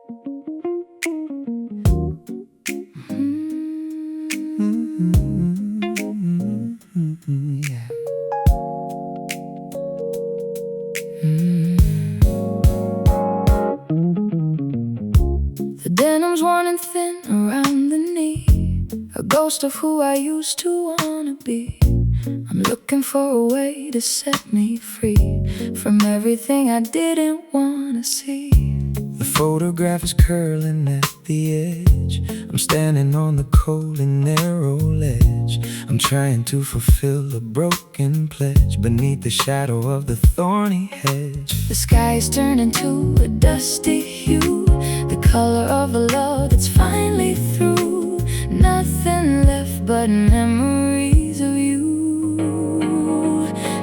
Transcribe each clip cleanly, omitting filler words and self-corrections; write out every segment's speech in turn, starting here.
Yeah. The denim's worn and thin around the knee, a ghost of who I used to wanna be. I'm looking for a way to set me free from everything I didn't wanna see. The photograph is curling at the edge. I'm standing on the cold and narrow ledge. I'm trying to fulfill a broken pledge beneath the shadow of the thorny hedge. The sky's turning to a dusty hue, the color of a love that's finally through. Nothing left but memories of you.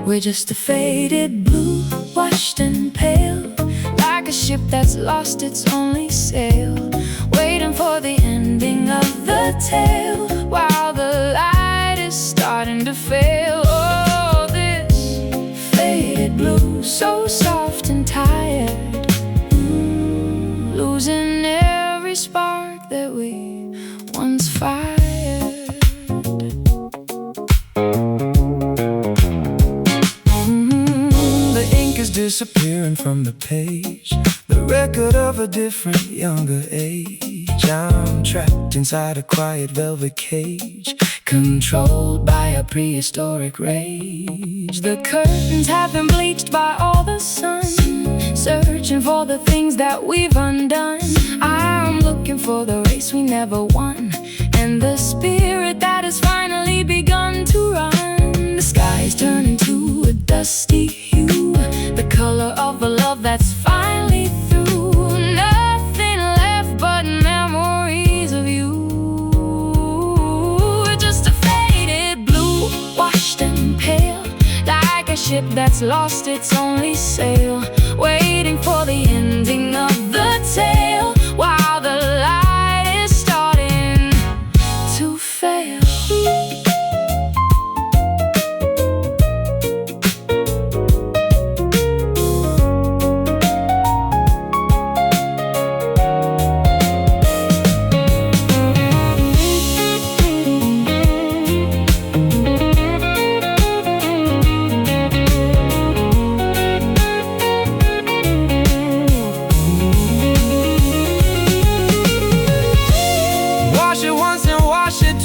We're just a faded blue, washed and pale, like a ship that's lost its only sail, waiting for the ending of the tale, while the light is starting to fail. Oh, this faded blue, so soft and tired, losing every spark that we once fired. The ink is disappearing from the page, the record of a different, younger age. I'm trapped inside a quiet velvet cage, controlled by a prehistoric rage. The curtains have been bleached by all the sun, searching for the things that we've undone. I'm looking for the race we never won, and the spirit that has finally begun to run. The sky's turning to a dusty hue, the color of a love that's finally through. Nothing left but memories of you. Just a faded blue, washed and pale, like a ship that's lost its only sail, waiting for the ending of the tale, while the light is starting to fail.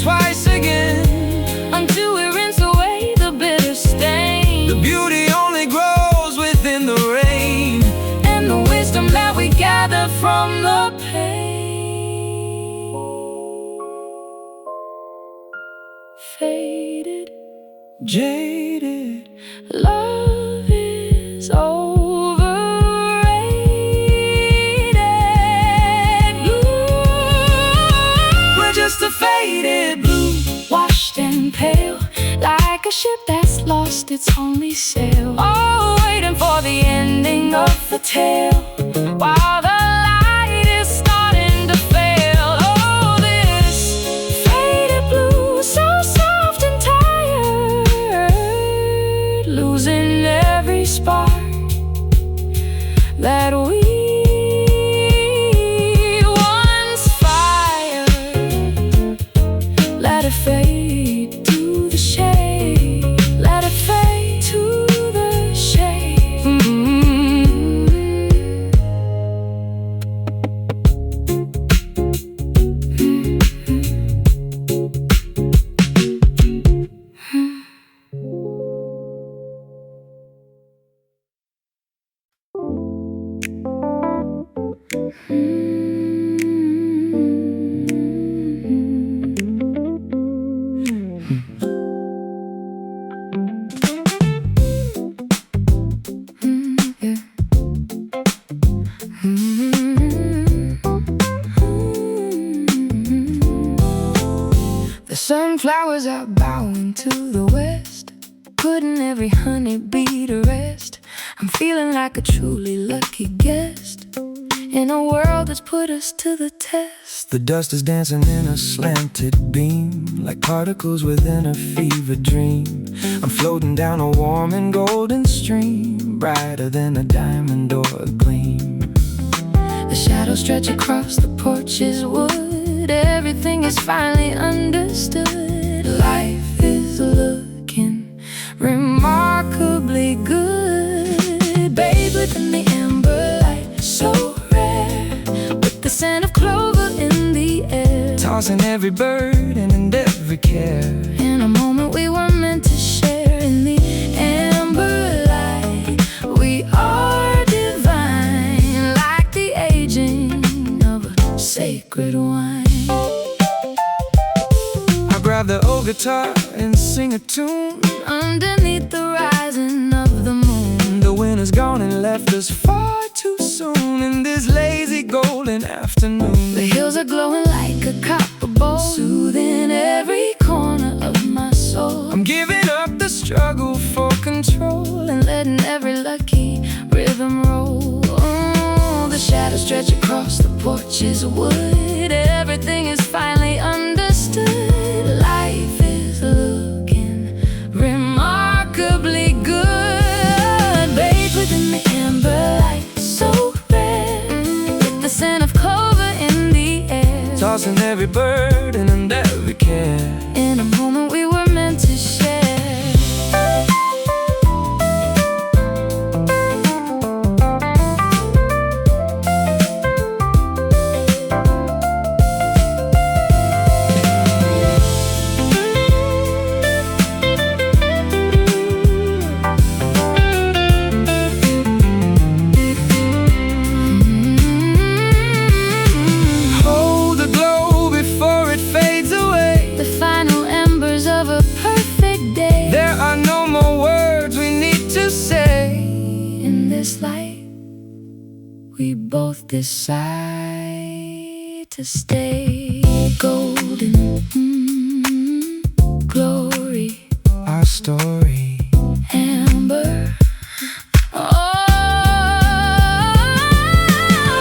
Twice again, until we rinse away the bitter stain. The beauty only grows within the rain, and the wisdom that we gather from the pain. Faded, jaded, love is overrated. We're just a faded blue, washed and pale, like a ship that's lost its only sail. Oh, waiting for the ending of the tale, while the light is starting to fail. Oh, this faded blue, so soft and tired, losing every spark that we fade to the shade, let it fade to the shade. The sunflowers are bowing to the west, putting every honeybee to rest. I'm feeling like a truly lucky guest in a world that's put us to the test. The dust is dancing in a slanted beam, like particles within a fever dream. I'm floating down a warm and golden stream, brighter than a diamond or a gleam. The shadow shadows stretch across the porch's wood. Everything is finally understood. Life is looking remarkably good. Bathed within the amber light, so rare, with the scent of clover in the air, tossing every burden and every care. In a moment we were meant to share. In the amber light, we are divine, like the aging of a sacred wine. I'll grab the old guitar and sing a tune underneath the rising of the moon. The wind is gone and left us far too soon in this lazy golden afternoon. The hills are glowing like a copper bowl, soothing every corner of my soul. I'm giving up the struggle for control and letting every lucky rhythm roll. Oh, the shadows stretch across the porch's wood. Everything is finally understood. Life is looking remarkably good. Bathed within the amber light, so rare, with the scent of clover in the air, tossing every burden and every care. In a moment we were meant to share. We both decide to stay. Golden glory, our story. Amber,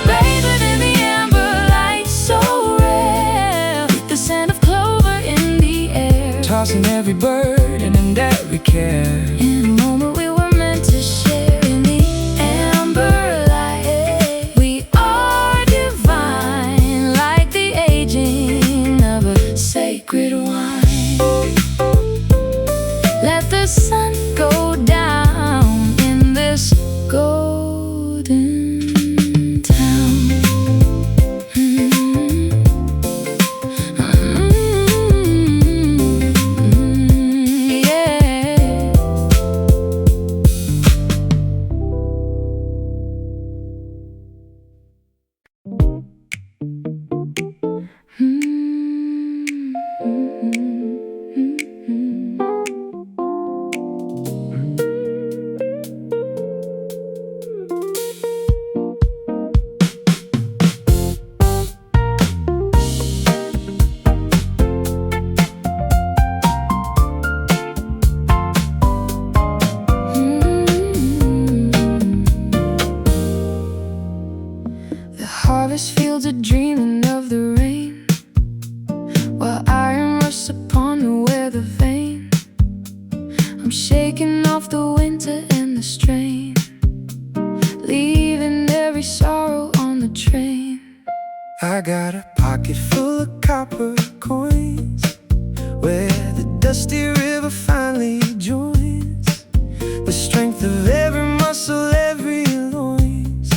bathed in the amber light, so rare, with the scent of clover in the air, tossing every burden and every care. In a moment we were meant to share. In the amber light, we are divine, like the aging of a sacred wine. Let the sun go down in this golden town. Yeah. The harvest fields are dreaming of the rain, while iron rusts upon the weather vane. I'm shaking off the winter and the strain, leaving every sorrow on the train. I got a pocket full of copper coins, where the dusty river finally joins. The strength of every muscle, every loins,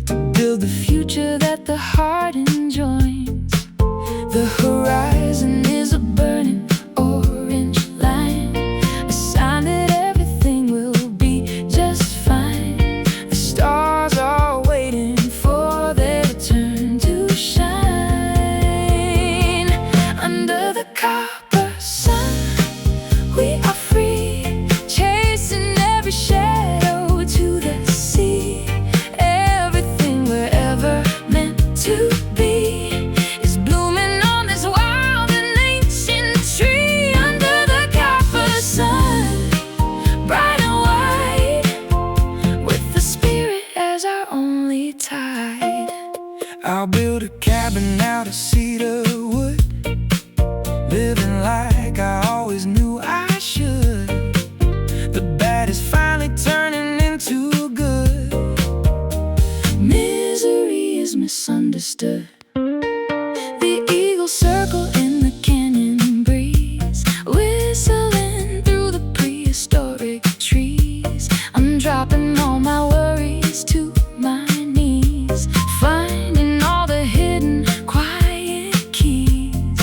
to build the future that the heart enjoins. The horizon is a burning orange line, a sign that everything will be just fine. The stars are waiting for their turn to shine. Under the copper sun, we are free, chasing every shadow to the sea. Everything we're ever meant to be is blooming on this wild and ancient tree. Under the copper sun, bright and white, with the spirit as our only tide. I'll build a cabin out of cedar wood, living like I always knew I should. The bad is finally turning into good. Misery is is misunderstood. The eagles circle in the canyon breeze, whistling through the prehistoric trees. I'm dropping all my worries to my knees, finding all the hidden quiet keys.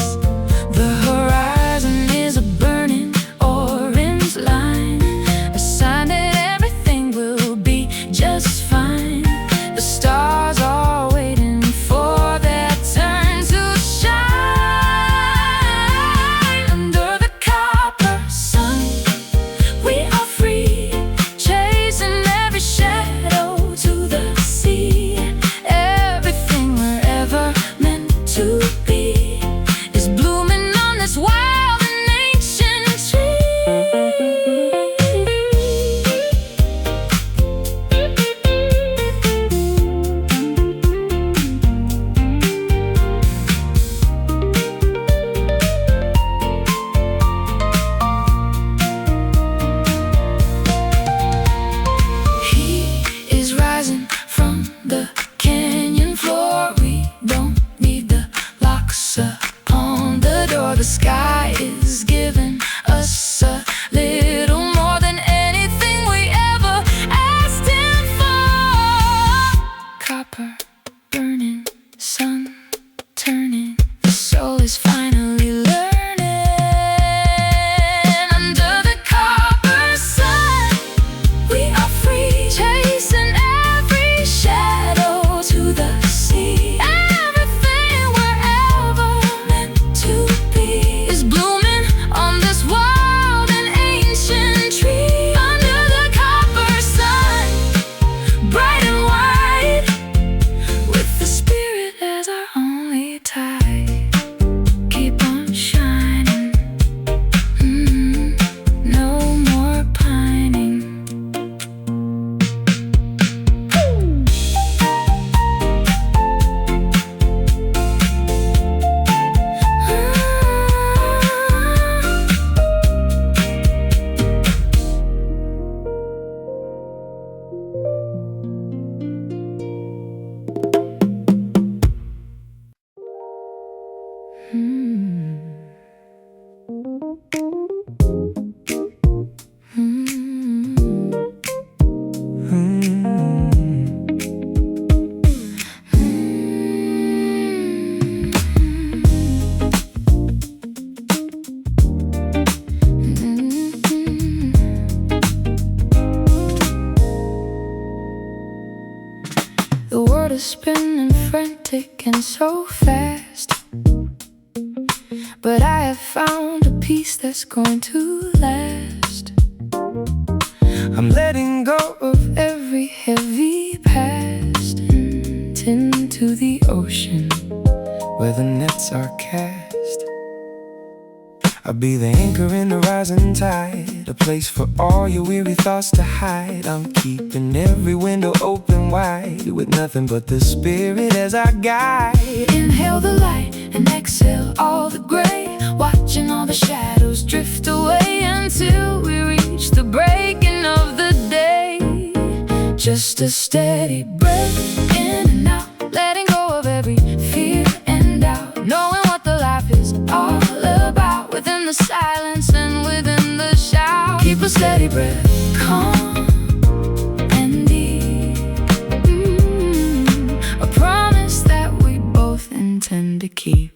The horizon is a burning orange line, a sign that everything will be just fine. The stars are waiting for their turn to shine. Under the copper sun, we are free, chasing every shadow to the sea. Everything we're ever meant to be is blooming on this wild and ancient tree. Heat is rising from the canyon floor. We don't need the locks upon the door. The sky is giving us a little more than anything we ever asked him for. Copper burning, sun turning, the soul is finally learning. Under the copper sun, we are free, chasing every shadow to the sea. Everything we're ever meant to be is blooming on this wild and ancient tree. Under the copper sun, bright and white, with the spirit as our only tide. Keep on shining, no more pining. The world is spinning frantic and so fast, but I have found a peace that's going to last. I'm letting go of every heavy past and into the ocean where the nets are cast. I'll be the anchor in the rising tide, a place for all your weary thoughts to hide. I'm keeping every window open wide, with nothing but the spirit as our guide. Inhale the light and exhale all the gray, watching all the shadows drift away until we reach the breaking of the day. Just a steady breath in and out, letting go of every fear and doubt, knowing what the life is all about, within the silence and within the shout. Keep a steady breath, calm and deep, a promise that we both intend to keep.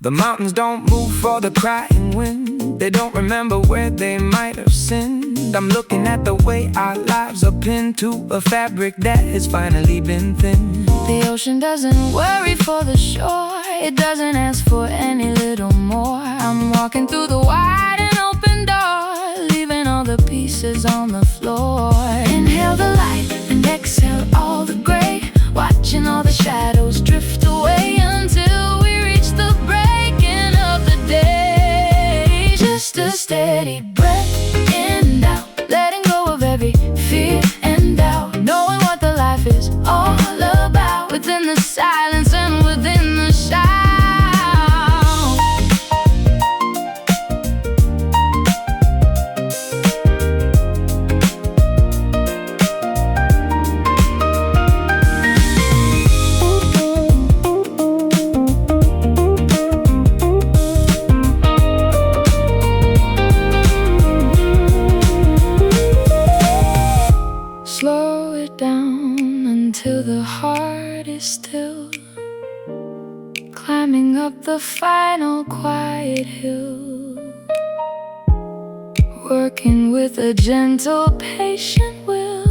The mountains don't move for the crying wind, they don't remember where they might have sinned. I'm looking at the way our lives are pinned to a fabric that has finally been thinned. The ocean doesn't worry for the shore, it doesn't ask for any little more. I'm walking through the wide and open door, leaving all the pieces on the floor. Inhale the light and exhale all the gray, watching all the shadows drift away until we reach the breaking of the day. Just a steady breath in and out, letting go of every fear and doubt, knowing what the life is all about, within the silence and within the shout. till the heart is still, climbing up the final quiet hill, working with a gentle, patient will,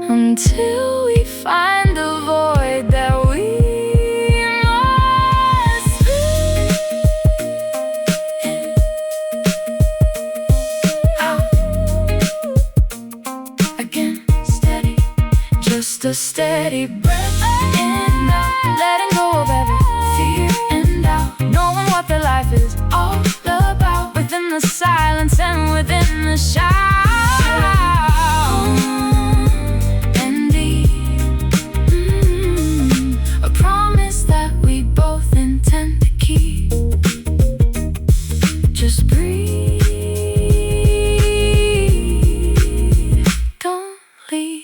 until we find the void that we must fill. Out, again, steady, just a steady breath in, out, letting go of every fear and doubt, knowing what the life is all about, within the silence and within the shout. And deep, a promise that we both intend to keep. Just breathe, don't leave.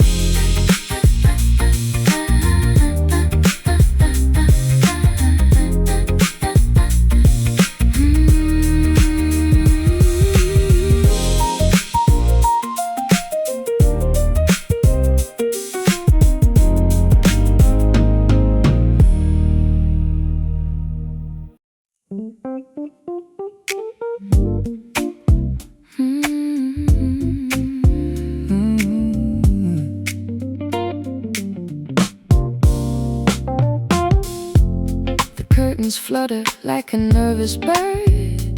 The curtains flutter like a nervous bird,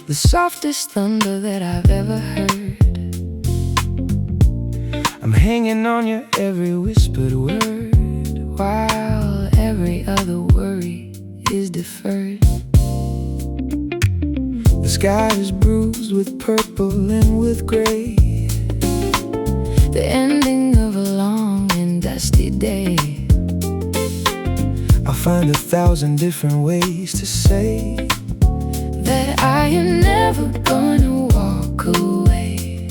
the softest thunder that I've ever heard. I'm hanging on your every whispered word, while every other worry is deferred. The sky is bruised with purple and with gray, the ending of a long and dusty day. I'll find 1,000 different ways to say that I am never gonna walk away.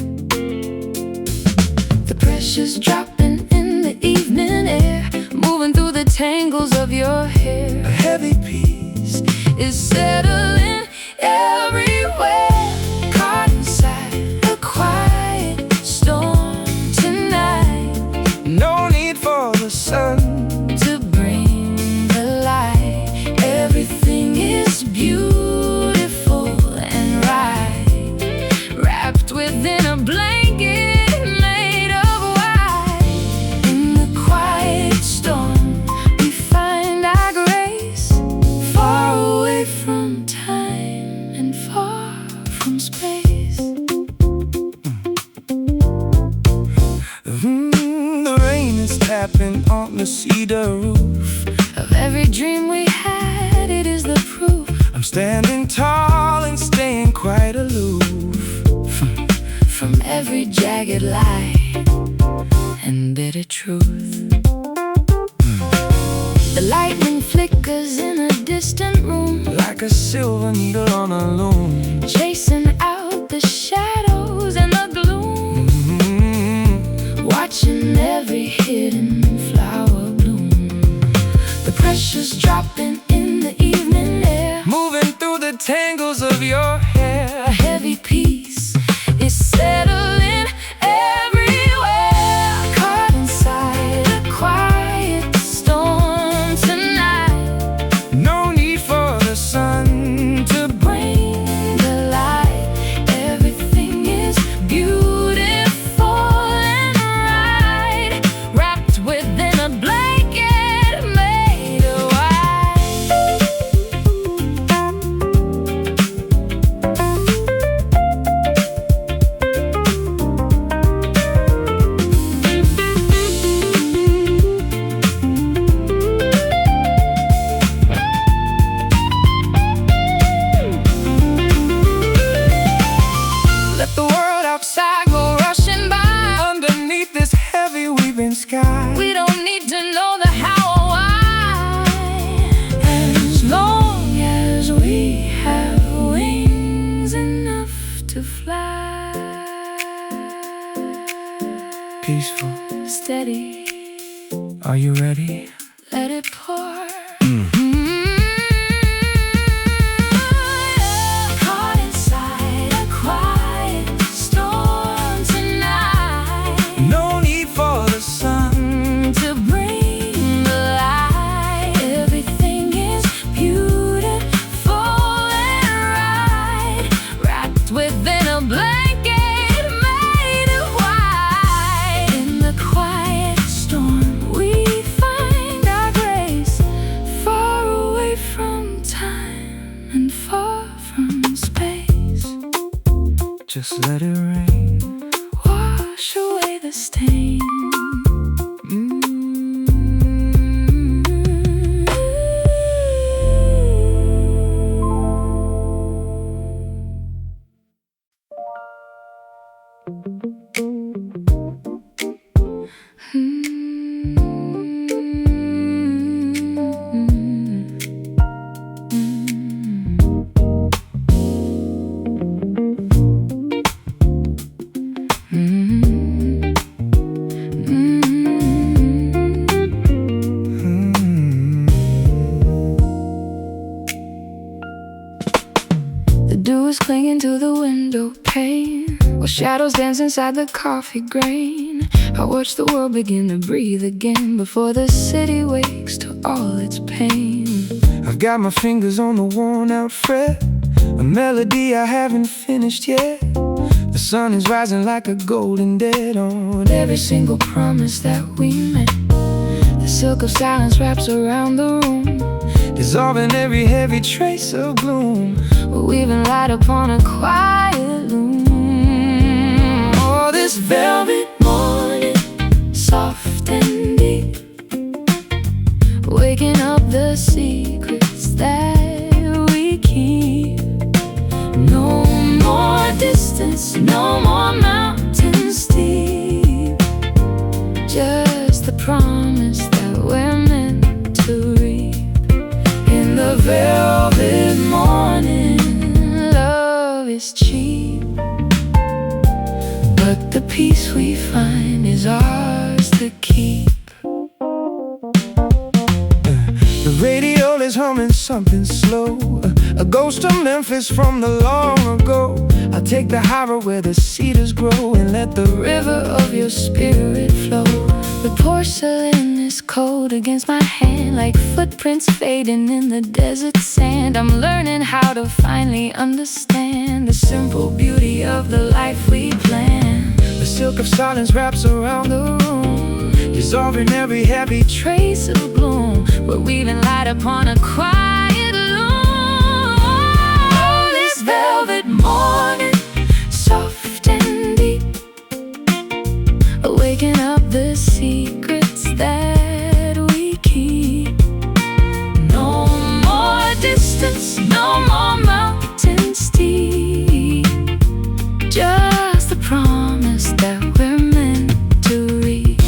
The pressure's dropping in the evening air, moving through the tangles of your hair. A heavy peace is settling everywhere, caught inside a quiet storm tonight. No need for the sun to bring the light. Everything is beautiful and right, wrapped within a blanket made of white. In the quiet storm we find our grace, far away from time and far from space. The rain is tapping on the cedar roof of every dream we had, it is the proof. I'm standing tall and staying quite aloof from every jagged lie and bitter truth. The lightning flickers in a distant room, like a silver needle on a loom, chasing out the shadows and the gloom, watching every hidden flower bloom. The pressure's dropping in the evening air, moving through the tangles of your hair. A heavy peace is settling everywhere, caught inside a quiet storm tonight. No need for the sun to bring the light. Everything is beautiful and right, wrapped within a blanket made of white. Let the world outside go rushing by, underneath this heavy weeping sky. We don't need to know the how or why, as long as we have wings enough to fly. Peaceful, steady, are you ready? Let it pour. Caught inside a quiet storm tonight. No need for the sun shadows dance inside the coffee grain. I watch the world begin to breathe again before the city wakes to all its pain. I've got my fingers on the worn out fret, a melody I haven't finished yet. The sun is rising like a golden dead on Every single promise that we met. The silk of silence wraps around the room, dissolving every heavy trace of gloom. we're weaving light upon a quiet loom. Oh, this velvet morning, Soft and deep, waking up the secrets that we keep. No more distance, no more mountains steep, just the promise that we're meant to reap. In the velvet morning, love is cheap, but the peace we find is ours to keep. the radio is humming something slow, a ghost of Memphis from the long ago. I'll take the high road where the cedars grow and let the River of your spirit flow. The porcelain is cold against my hand, like footprints fading in the desert sand. I'm learning how to finally understand the simple beauty of the life we plan. The silk of silence wraps around the room, dissolving every heavy Trace of gloom, we're weaving light upon a quiet loom. Oh, this velvet morning, soft and deep, waking up the secrets that we keep. No more distance, no more mountains steep, just the promise that we're meant to reach.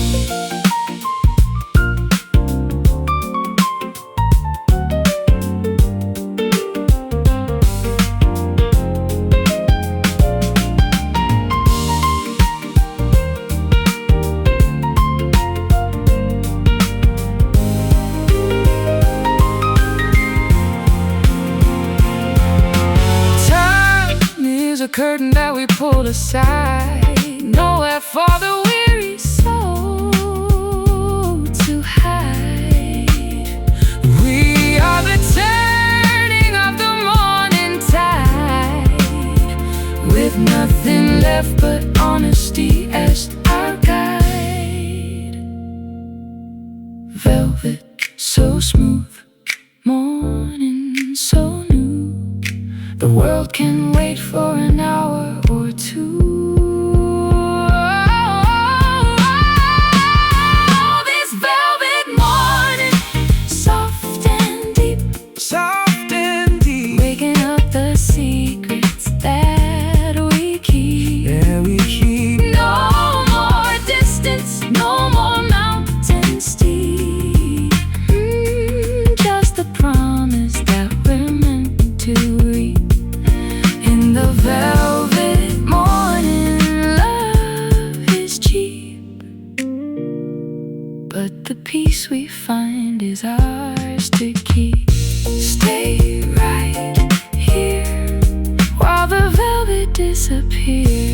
a curtain that we pulled aside, nowhere for the weary soul to hide. We are the turning of the morning tide, with nothing left but honesty as our guide. Velvet so smooth, morning so new, the world can wait for an hour or two. Oh, this velvet morning, soft and deep, soft and deep, waking up the secrets that we keep. yeah, we keep. No more distance, no more mountains steep, just the promise that we're meant to reach. In the velvet morning, love is cheap, but the peace we find is ours to keep. Stay right here while the velvet disappears.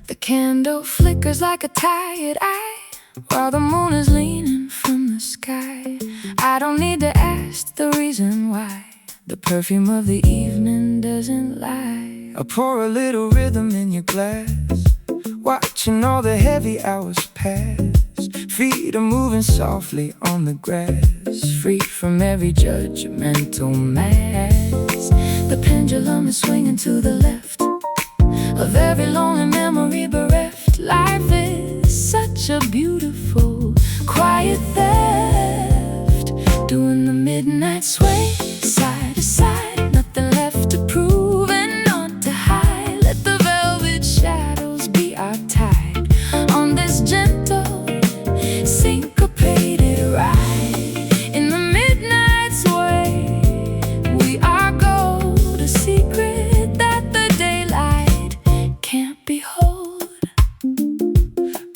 The candle flickers like a tired eye while the moon is leaning from the sky. I don't need to ask the reason why. The perfume of the evening doesn't lie. I pour a little rhythm in your glass, watching all the heavy hours pass. Feet are moving softly on the grass, free from every judgmental mass. The pendulum is swinging to the left of every lonely memory bereft. Life is such a beautiful, quiet theft, doing the midnight sway, side to side.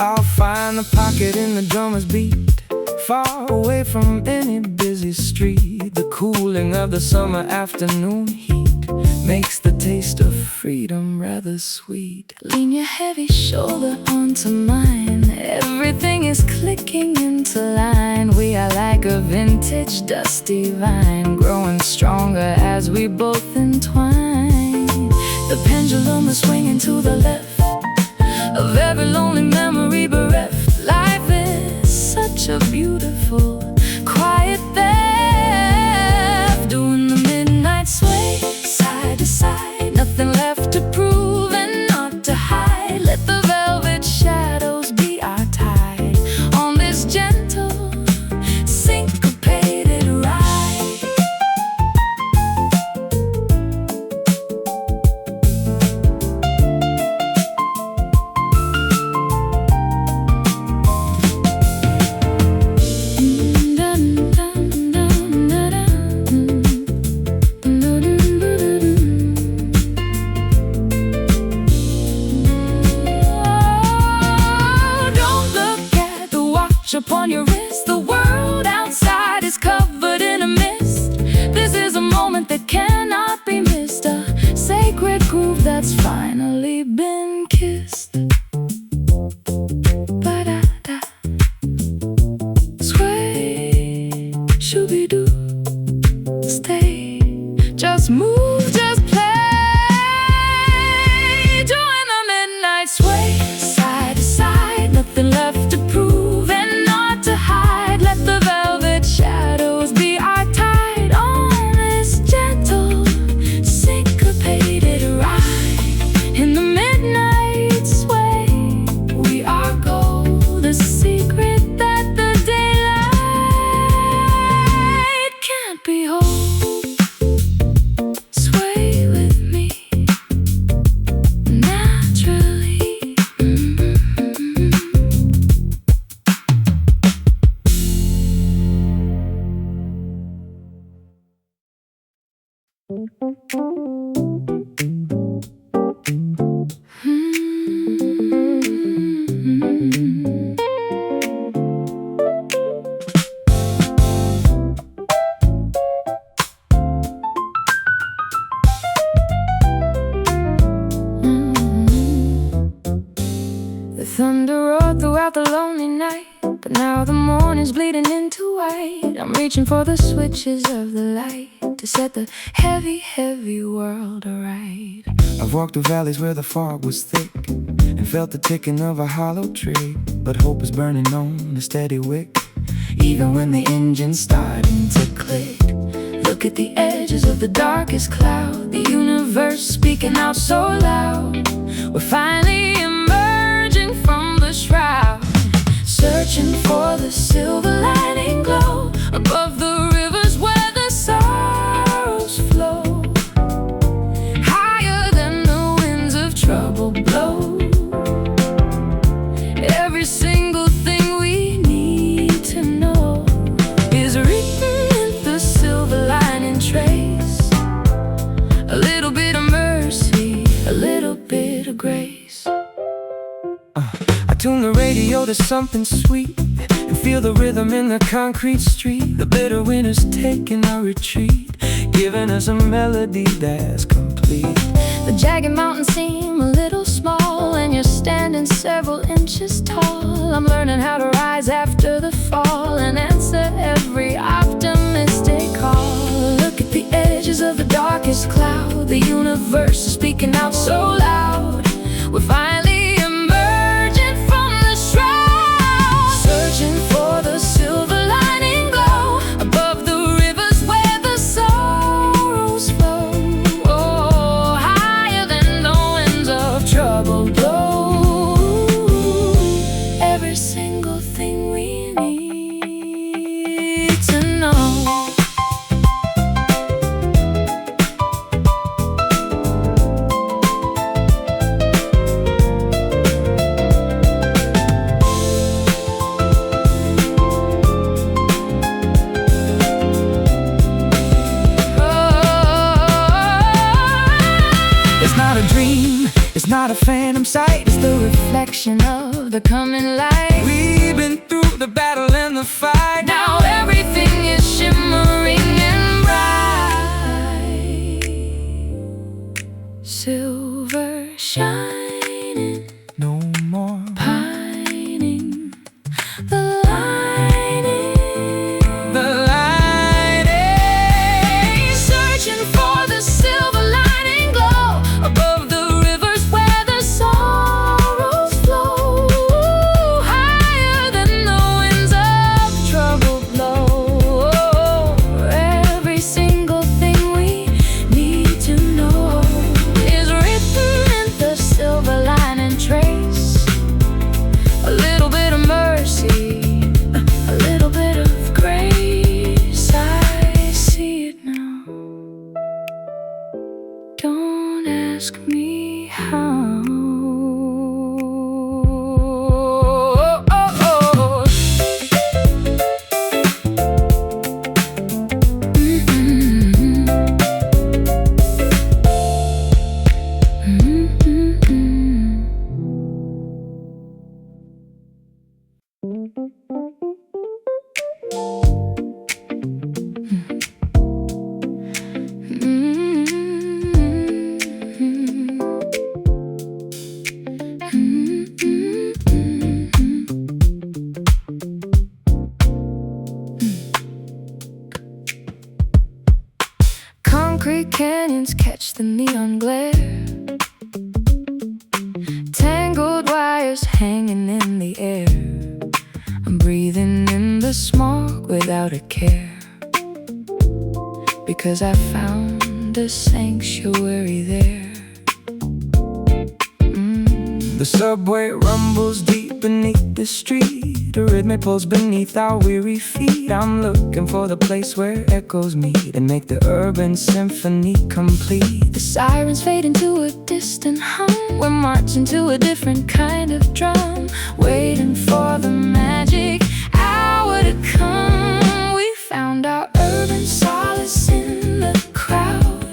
I'll find the pocket in the drummer's beat, far away from any busy street. The cooling of the summer afternoon heat makes the taste of freedom rather sweet. Lean your heavy shoulder onto mine. Everything is clicking into line. We are like a vintage dusty vine, growing stronger as we both entwine. The pendulum is swinging to the left of every lonely memory bereft. Life is such a beautiful, quiet theft, doing the midnight sway, side to side. Nothing left to prove and not to hide. Let the velvet shadows be our tide on this gentle, syncopated ride. Upon your wrist, the world outside is covered in a mist. This is a moment that cannot be missed, a sacred groove that's finally been kissed. Ba-da-da. Sway, shooby-doo, stay, just move, just play, doing the midnight sway, side to side. Nothing left to prove, let the velvet shadows be our tide on this gentle, syncopated ride. In the midnight sway, we are gold, the secret that the daylight can't behold. Sway with me, naturally. The thunder roared throughout the lonely night, but now the morning's bleeding into white. I'm reaching for the switches of the light to set the heavy, heavy world aright. I've walked through valleys where the fog was thick and felt the ticking of a hollow tree, but hope is burning on a steady wick, even when the engine's starting to click. Look at the edges of the darkest cloud, the universe speaking out so loud. We're finally emerging from the shroud, searching for the silver lining glow above the rivers where the sorrows flow, higher than the winds of trouble blow. Every single thing we need to know is written in the silver lining trace. A little bit of mercy, a little bit of grace. I tune the radio to something sweet and feel the rhythm in the concrete street. The bitter winter's taking a retreat, giving us a melody that's complete. The jagged mountains seem a little small when you're standing several inches tall. I'm learning how to rise after the fall and answer every optimistic call. Look at the edges of the darkest cloud, the universe is speaking out so loud. We're finally emerging from the shroud, searching for the silver lining glow above the rivers where the sorrows flow. Oh, higher than the winds of trouble blow. Every single thing we need to know. not a phantom sight. It's the reflection of the coming light. We've been through the battle and the fight. Now everything is shimmering and bright, silver shining, no more pining. The lining, searching for the silver lining glow above the rivers where the sorrows flow, higher than the winds of trouble blow. Every single thing we need to know is written in the silver lining trace. A little bit of mercy, a little bit of grace. I see it now. Don't ask me how. Concrete canyons catch the neon glare, tangled wires hanging in the air. I'm breathing in the smog without a care, because I found a sanctuary there. The subway rumbles deep beneath the street, a rhythm pulls beneath our weary feet. I'm looking for the place where echoes meet and make the urban symphony complete. The sirens fade into a distant hum. We're marching to a different kind of drum, waiting for the magic hour to come. We found our urban solace in the crowd,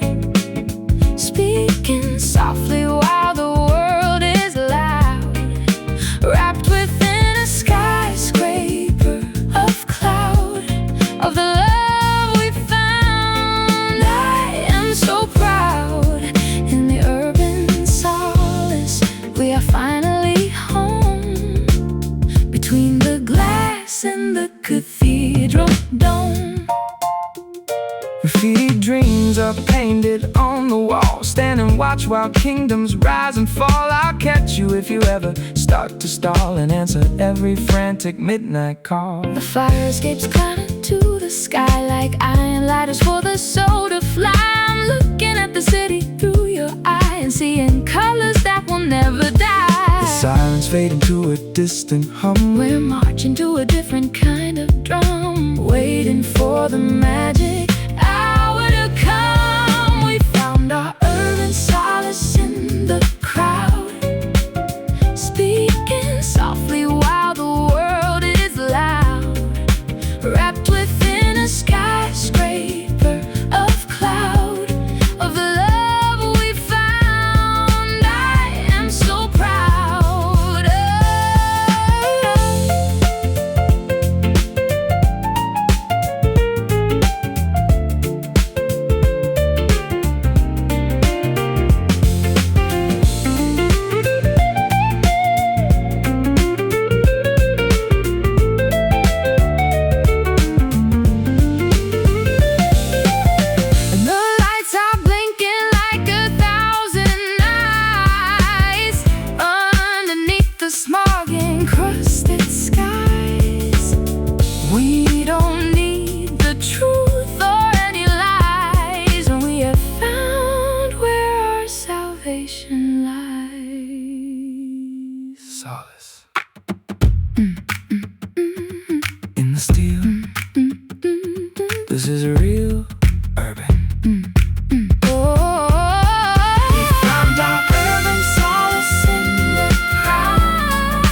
speaking softly while the world is loud, wrapped within a skyscraper of cloud, of the love we found. I am so proud. In the urban solace, we are finally home, between the glass and the cathedral dome. Graffiti dreams are painted on the wall, stand and watch while kingdoms rise and fall. I'll catch you if you ever start to stall, and answer every frantic midnight call. The fire escapes climbing to the sky like iron ladders for the soul to fly. I'm looking at the city through your eye and seeing colors that will never die. The sirens fade into a distant hum. We're marching to a different kind of drum, waiting for the magic hour to come. We found our urban solace in the crowd, speaking softly while the world is loud, wrapped within a skyscraper of cloud, of the love we found. I am so proud. And the lights are blinking like 1,000 eyes underneath the smog encrusted skies. We don't need the truth or any lies, and we have found where our salvation lies. Solace in the steel. This is real urban. We found our urban solace in the crowd,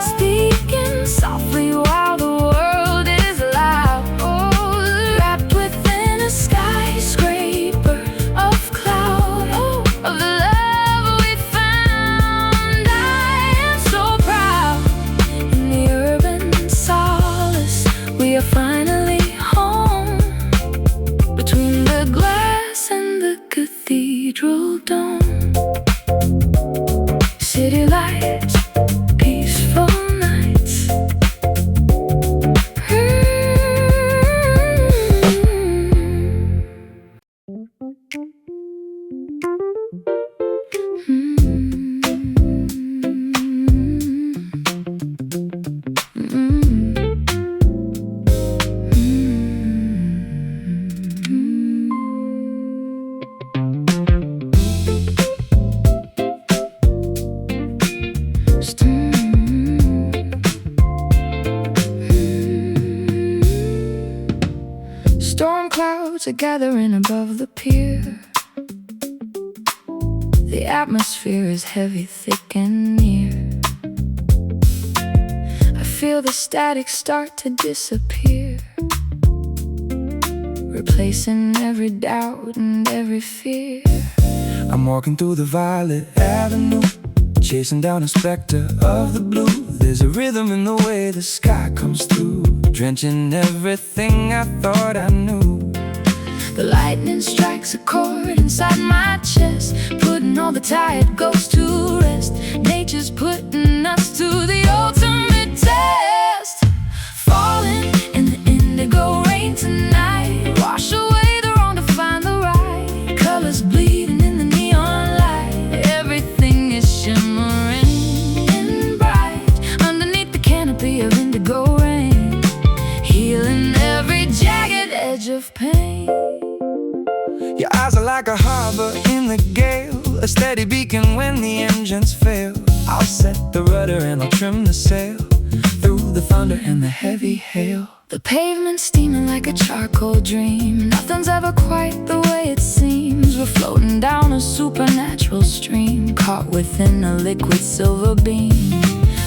speaking softly while the world is loud, wrapped within a skyscraper of cloud, of the love we found. light, peaceful nights. Storm clouds are gathering above the pier. The atmosphere is heavy, thick and near. I feel the static start to disappear, replacing every doubt and every fear. I'm walking through the violet avenue, chasing down a specter of the blue. There's a rhythm in the way the sky comes through, drenching everything I thought I knew. The lightning strikes a chord inside my chest, putting all the tired ghosts to rest. Nature's putting us to the ultimate test. Falling in the indigo rain tonight, wash away the wrong to find the right. Colors bleeding in the neon light, everything is shimmering and bright underneath the canopy of indigo rain, healing every jagged edge of pain. Your eyes are like a harbor in the gale, a steady beacon when the engines fail. I'll set the rudder and I'll trim the sail, through the thunder and the heavy hail. The pavement's steaming like a charcoal dream. Nothing's ever quite the way it seems. We're floating down a supernatural stream, caught within a liquid silver beam.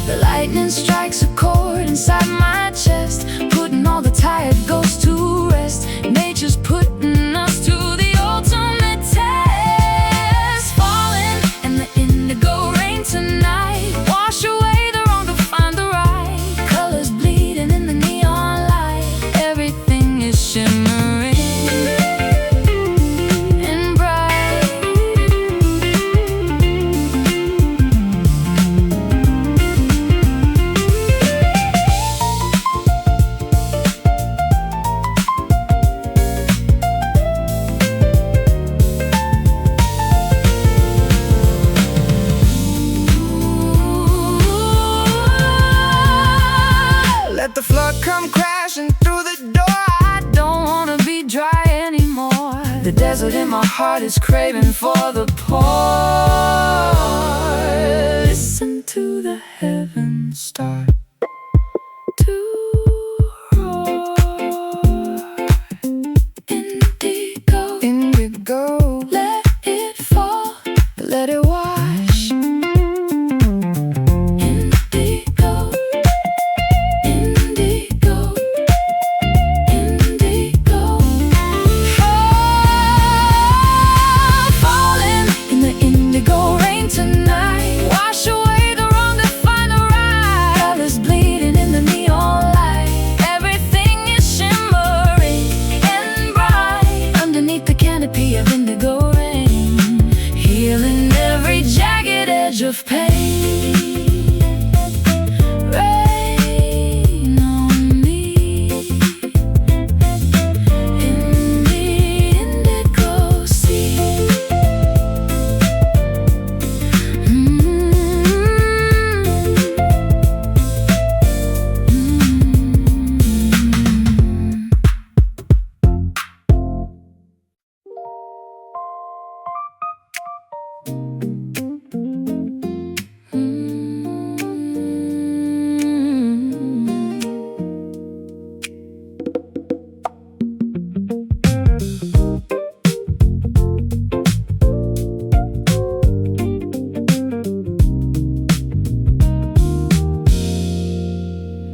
The lightning strikes a chord inside my chest, putting all the tired ghosts to rest. Nature's putting us to the ultimate test. Falling in the indigo rain tonight, wash away the wrong to find the right. Colors bleeding in the neon light, everything is shimmering and bright. Let the flood come crashing through the door. I don't wanna be dry anymore. The desert in my heart is craving for the pour. Listen to the heavens start to roar. Indigo, Indigo, let it fall, let it wash. Indigo, indigo, indigo. Falling in the indigo rain tonight, wash away the wrong to find the right. Colors bleeding in the neon light, everything is shimmering and bright underneath the canopy of indigo rain, healing every jagged edge of pain. Rain on me in the indigo sea.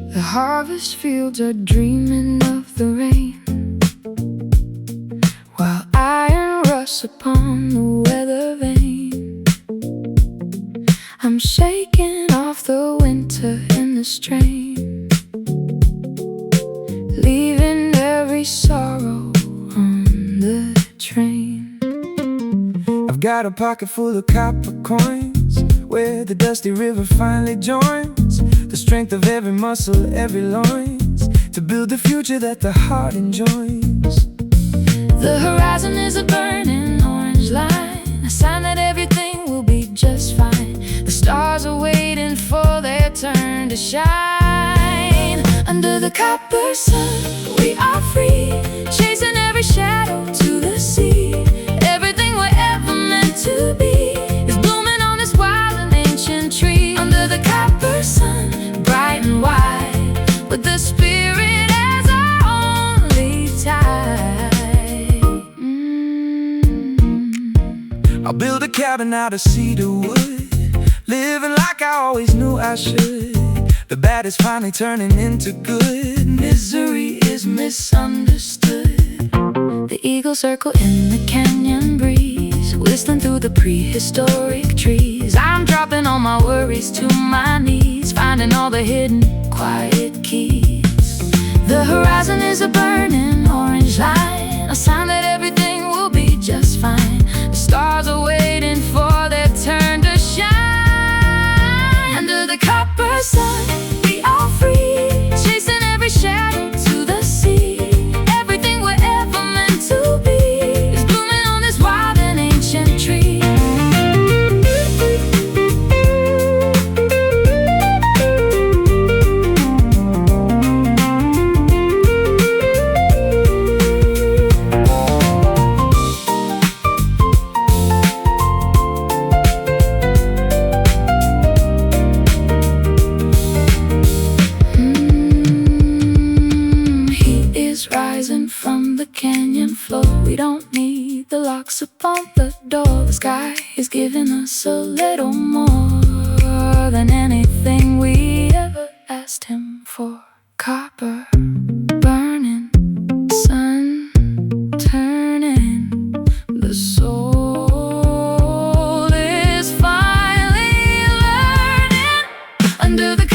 The harvest fields are dreaming of the rain, while iron rusts upon the weather vane. I'm shaking off the winter and the strain, leaving every sorrow on the train. I've got a pocket full of copper coins, where the dusty river finally joins the strength of every muscle, every loins, to build the future that the heart enjoys. The horizon is a burning orange line, a sign that everything will be just fine. The stars are waiting for their turn to shine. Under the copper sun, we are free, chasing every shadow to the sea. Everything we're ever meant to be is blooming on this wild and ancient tree. Under the copper sun, bright and wide, with the spirit as our only tie. I'll build a cabin out of cedar wood, living like I always knew I should. The bad is finally turning into good. Misery is misunderstood. The eagles circle in the canyon breeze, whistling through the prehistoric trees. I'm dropping all my worries to my knees, finding all the hidden, quiet keys. The horizon is a burning orange line, a sign that everything will be just fine. The stars are waiting for their turn to shine. Under the copper sun, we are free, chasing every shadow to the sea. Everything we're ever meant to be is blooming on this wild and ancient tree. Rising from the canyon floor, we don't need the locks upon the door. The sky is giving us a little more than anything we ever asked him for. Copper burning, sun turning, the soul is finally learning. Under the